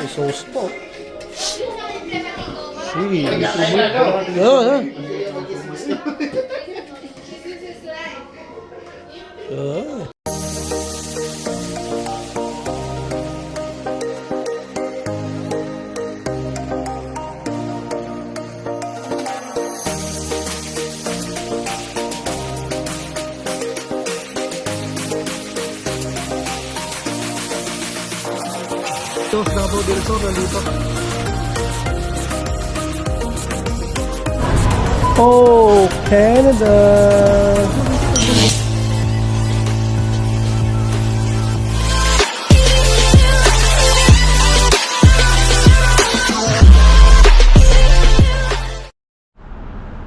sauce po. Ah. Ito, Davao del Sur, nandito. Oh, Canada!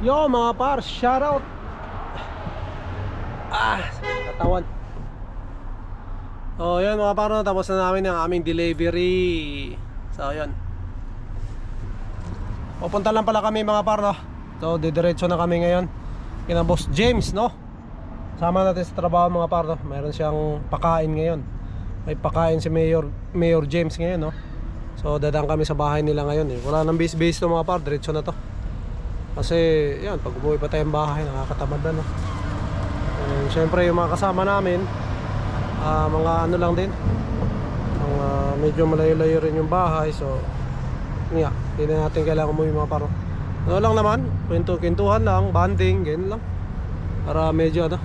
Yo mga par, shoutout! Katawan. Oh, yan mga par, tapos na namin ang aming delivery. So, yan. Pupunta lang pala kami mga par, no? So, didiretso na kami ngayon kina Boss James, no? Sama natin sa trabaho mga par, no? Mayroon siyang pakain ngayon. May pakain si Mayor James ngayon, no? So, dadaan kami sa bahay nila ngayon, eh. Wala nang base-base to mga par, diretso na to. Kasi, yan, pag umuwi pa tayong bahay, nakakatamad na, no? And, syempre, yung mga kasama namin, mga ano lang din, mga medyo malayo-layo rin yung bahay. So nga, hindi na natin kailangan umuwi mga paro. Ano lang naman, kwento-kwentuhan lang, banding, ganyan lang. Para medyo ano.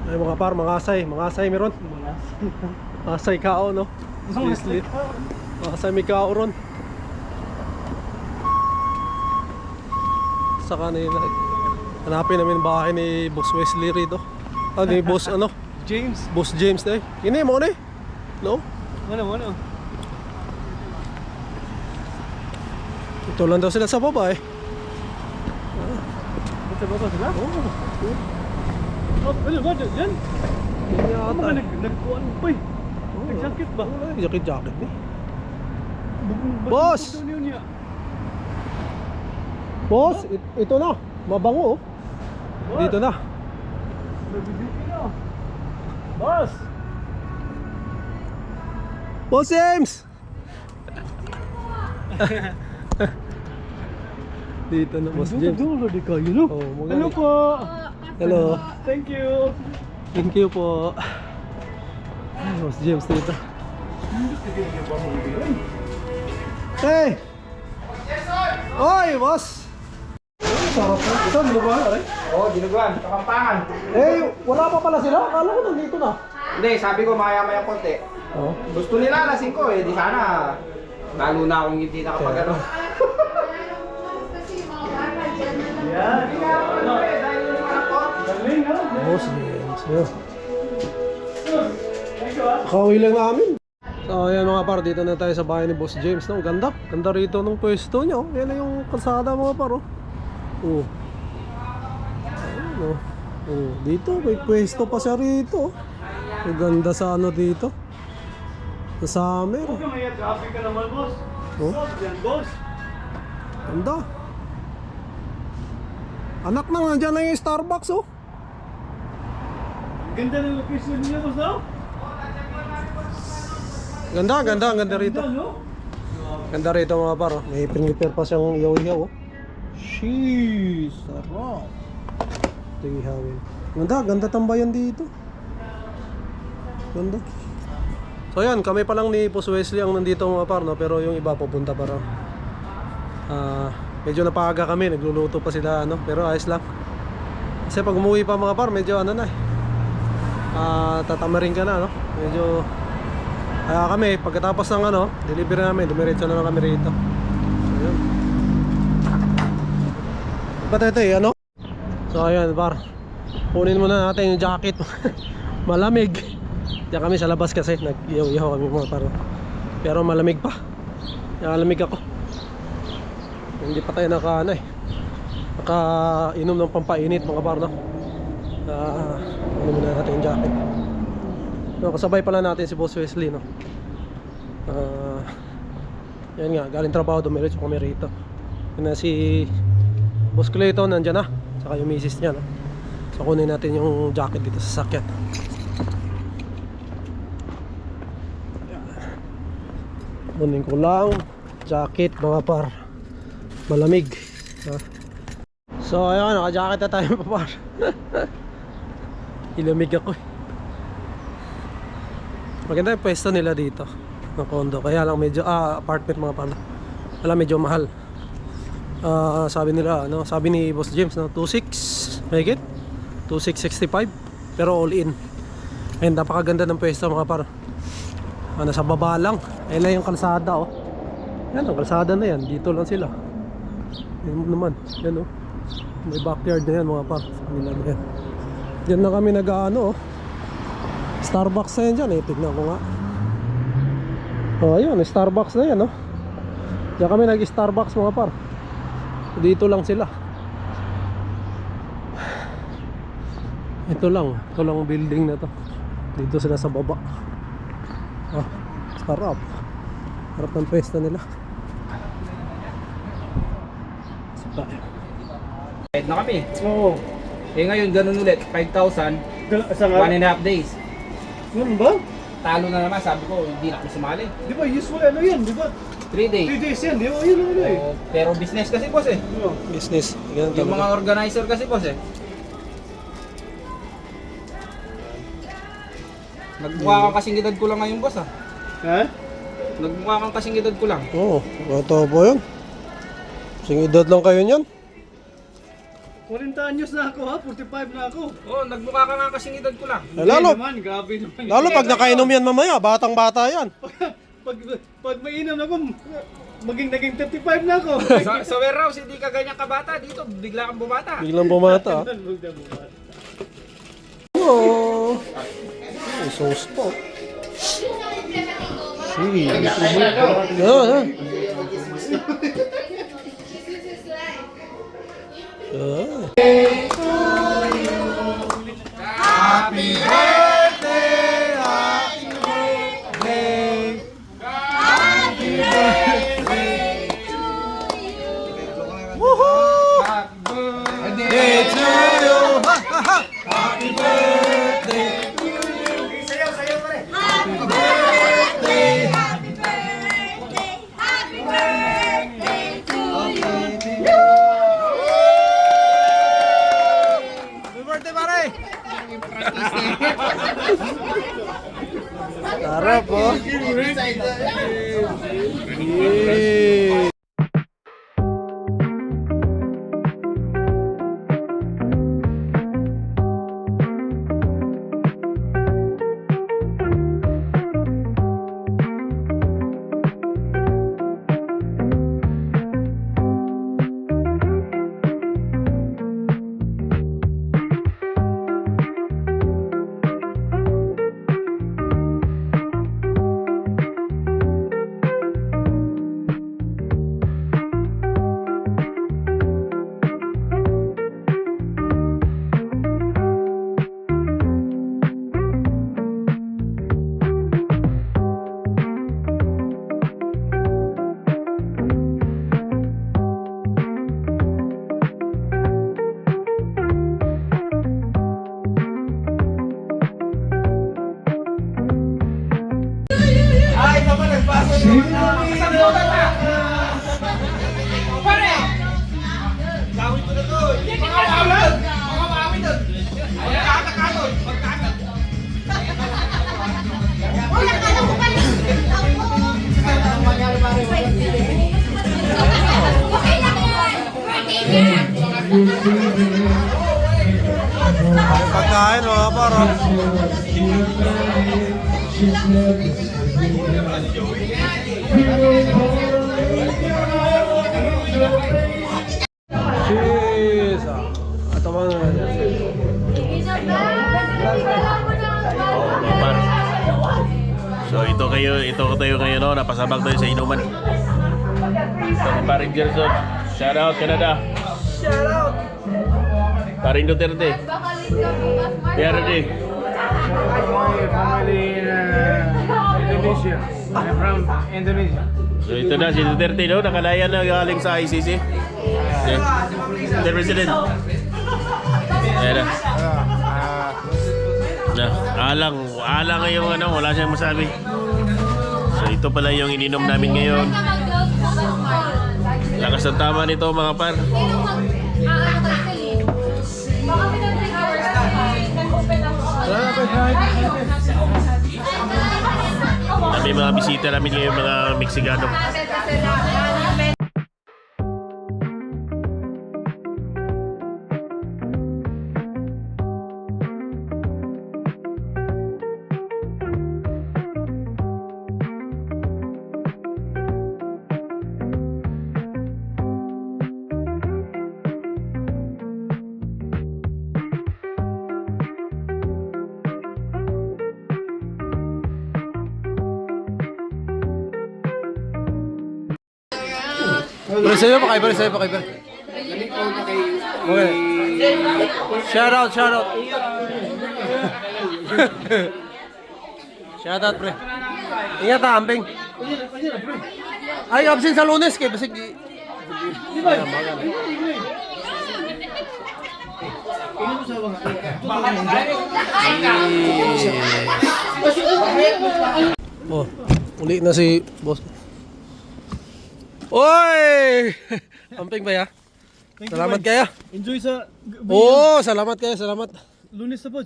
Ay mga par, mga asay meron. Asay kao, no? Seriously. Asay may kao ron. Sa kanila. Hanapin namin bahay ni Boss Wesley rito. Ni Boss ano? James. Boss James na eh. Ini mo na eh. No? Ano? Ito lang daw sila sa baba eh. Sa baba sila? Oo. Oh, ano ba dyan? Hindi Ano ata. ba nagkuhan pa eh? Nag-jacket ba? Jacket eh. Boss! Boss, ito na. Mabango oh. Dito na. Boss! Boss James! Dito na Boss James. Dulo di kayo, no? Oh, Hello po! Hello. Thank you! Thank you po. Ay, Boss James dito. Hey! Oy, boss! Sarap po. Ito, dinuguan ka rin? Oo, dinuguan. Kakampangan. Eh, wala pa pala sila? Akala ko nandito na. Hindi, sabi ko maya-maya konti. Oh. Gusto nila alas 5 eh. Di sana lalo na akong hindi nakapag-ano. Yan! Hindi nga ako ano eh. Dahil yung mga ko. Galing, no? Boss James. Yeah. Thank you, ah! Kauwi lang namin. So ayan mga par, dito na tayo sa bahay ni Boss James, no? Ganda, ganda rito ng pwesto niya, oh. Yan na yung kalsada mga par, oh. Oh. Ayun, oh. Oh, dito may pwesto pa siya rito, oh. Ang ganda sa ano dito. Sa summer. Huwag ka maya, traffic ka naman, boss. Oh. Stop dyan, boss. Ganda. Anak na nga, dyan lang yung Starbucks, oh. Ganda ng location niya, boss, no? Ganda, ganda rito. Ganda, no? Ganda rito mga par, oh. May pinipir pa siyang iyaw-iyaw, oh. Sheesh, sarap. Ito yung ihawin. Ganda tambayan dito. Ganda. So yan, kami pa lang ni Boss Wesley ang nandito mga par, no? Pero yung iba pupunta pa raw. Medyo napaga kami, nagluluto pa sila, ano? Pero ayos lang. Kasi pag umuwi pa mga par, medyo ano na eh. Tatamarin ka na, no? Medyo kaya kami, pagkatapos ng ano, delivery namin, dumiretso na kami rito. So yun. Ba't ito eh, ano? So ayan par, kunin muna natin yung jacket. Malamig. Diyan kami sa labas kasi, nag-iyaw-iyaw kami mga par. Pero malamig pa. Nakalamig ako. Hindi pa tayo nakainom ng pampainit mga par, no? Kunin muna natin yung jacket. So, kasabay pala natin si Boss Wesley, no? Yan nga, galing trabaho, dumiretso kami rito. Yan na si Boss Clayton, nandyan na. Saka yung misis niya, no? So kunin natin yung jacket dito sa sakyan. Kunin ko lang jacket mga par, malamig, ha? So ayun, naka-jacket na tayo mga par. Ilamig ako eh. Maganda yung pwesto nila dito ng condo, kaya lang medyo apartment mga par, wala, medyo mahal. Sabi nila, ano, sabi ni Boss James, no, 2.6 make it 2.665 pero all in. And napakaganda ng pwesto mga par. Nasa baba lang. Ayun lang yung kalsada, oh. Yan ang kalsada na yan. Dito lang sila. Yan naman. Yan, oh. May backyard na yan mga par. Kanila na yan. Diyan na kami nag-ano, oh. Starbucks na yan dyan, eh. Tignan ko nga. Oh, ayun. Starbucks na yan, oh. Diyan kami nag-Starbucks mga par. Dito lang sila. Ito lang building na to. Dito sila sa baba. Sarap. Sarap ng pwesto nila. Kahit na kami. Oo. Eh ngayon, ganun ulit. 5,000, Sa nga. 1.5 days. Ganun ba? Talo na naman, sabi ko, hindi na kami sumali. Di ba usually ano yan, di ba? 3 days. 3 days yan, di ba? Yun ano eh. Oh, pero business kasi boss eh. Business. Ganun Yung mga talaga. organizer kasi boss eh. Nagmukha kang kasing edad ko lang ngayon boss ah. Ha? Nagmukha kang kasing edad ko lang. Oo. Ito po yun. Sing edad lang kayo niyan. 40 anyos na ako ha, 45 na ako. Oh, nagmukha ka nga kasing edad ko lang. Lalo, Hindi naman, grabe naman. lalo pag nakainom yan mamaya. Batang bata yan. pag mainam ako, naging 35 na ako. Sa warehouse, hindi ka ganyan kabata. Dito, bigla kang bumata. Biglang bumata. Oo. Ay, sauce po. Sige. Yan. Happy birthday, happy birthday, happy birthday to you. Woohoo! Happy birthday to you. Happy birthday to you. Sayaw pare. Happy birthday, happy birthday, happy birthday to you. Sarap po. Ay, naman nagpaso yung kasabutan na. Pare! Gawin ko na to. Mga maamin doon. Ay, kakaka doon. Magkaka. Pagkain mga para. Cheers! Ito ba na? So ito tayo ngayon, no? Napasabak tayo sa inuman. So, paring Gerson, shout out Canada. Shout out! Paring Duterte. PRD. Family na Indonesia. I'm from Indonesia. So ito na si Duterte, no? Nakalaya na galing sa ICC. Okay. Mr. President. Ayan na. Na, alang ngayong ano, wala siyang masabi. So ito pala yung ininom namin ngayon. Lakas ng tama nito mga par. May mga bisita namin ngayon, mga Meksikano. Bro, sa'yo pa kayo, sa'yo pa kayo. Okay. Shout out. Shout out, pre. Ingat ha, amping. Ay, absent sa Lunes kay basig. Oh, uli na si boss. Oy! Amping ba ya? Salamat kayo. Enjoy sa Oo, salamat kayo, salamat. Lunes na po.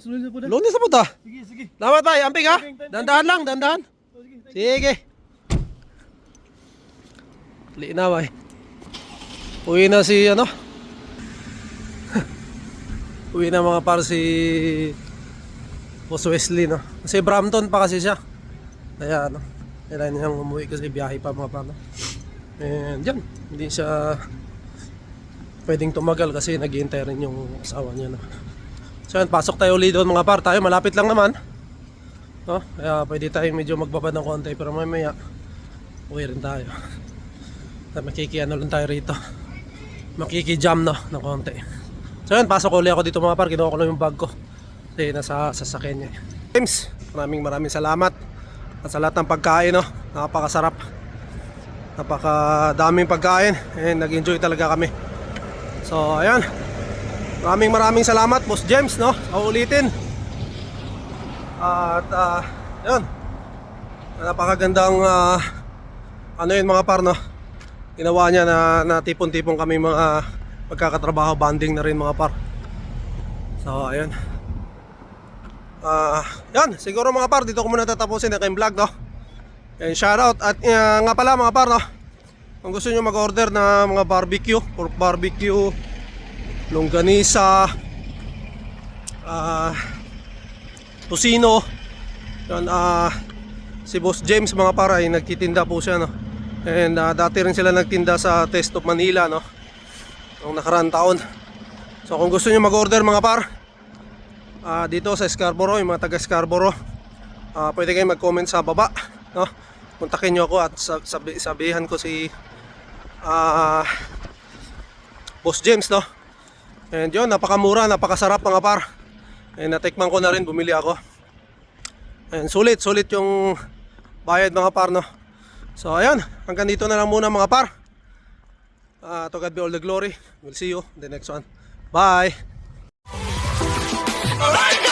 Lunes na po ta. Sige. Salamat tayo, amping ha? Dandahan lang, dandahan. Sige. Uli na ba eh. Uwi na si ano? Uwi na mga par si Boss Wesley, no? Kasi Brampton pa kasi siya. Kaya ano, kailangan niyang umuwi kasi biyahe pa mga par, no? And yan, hindi siya pwedeng tumagal kasi naghihintay rin yung asawa niya, no? So yan, pasok tayo ulit doon mga par. Tayo malapit lang naman, no? Kaya pwede tayo medyo magbabad ng konti, pero mamaya uwi rin tayo. Makikiano lang tayo rito, makikijam, no, ng konti. So yan, pasok ulit ako dito mga par. Kinuha ko lang yung bag ko kasi nasa sasakyan niya. James, maraming salamat at sa lahat ng pagkain, no? Napakasarap, napakadaming pagkain, and nag-enjoy talaga kami. So ayan, maraming salamat Boss James, no? Ulitin. At yun, napakagandang ano yun mga par, no? Ginawa niya na tipon-tipon kami mga pagkakatrabaho, banding na rin mga par. So ayun, yan, siguro mga par, dito ko muna tatapusin ang aking vlog, no? And shoutout. At nga pala mga par, no? Kung gusto nyo mag-order na mga barbecue, pork barbecue, longganisa, tosino, yan, si Boss James mga par ay nagtitinda po siya, no? And dati rin sila nagtinda sa Taste of Manila, no? Noong nakaraang taon. So kung gusto nyo mag-order mga par, dito sa Scarborough, yung mga taga Scarborough, pwede kayo mag-comment sa baba, no? Kontakin nyo ako at sabihan ko si Boss James, no? And yun, napakamura, napakasarap mga par. And natikman ko na rin, bumili ako. And sulit yung bayad mga par, no? So ayun, hanggang dito na lang muna mga par. To God be all the glory. We'll see you in the next one. Bye! Alright.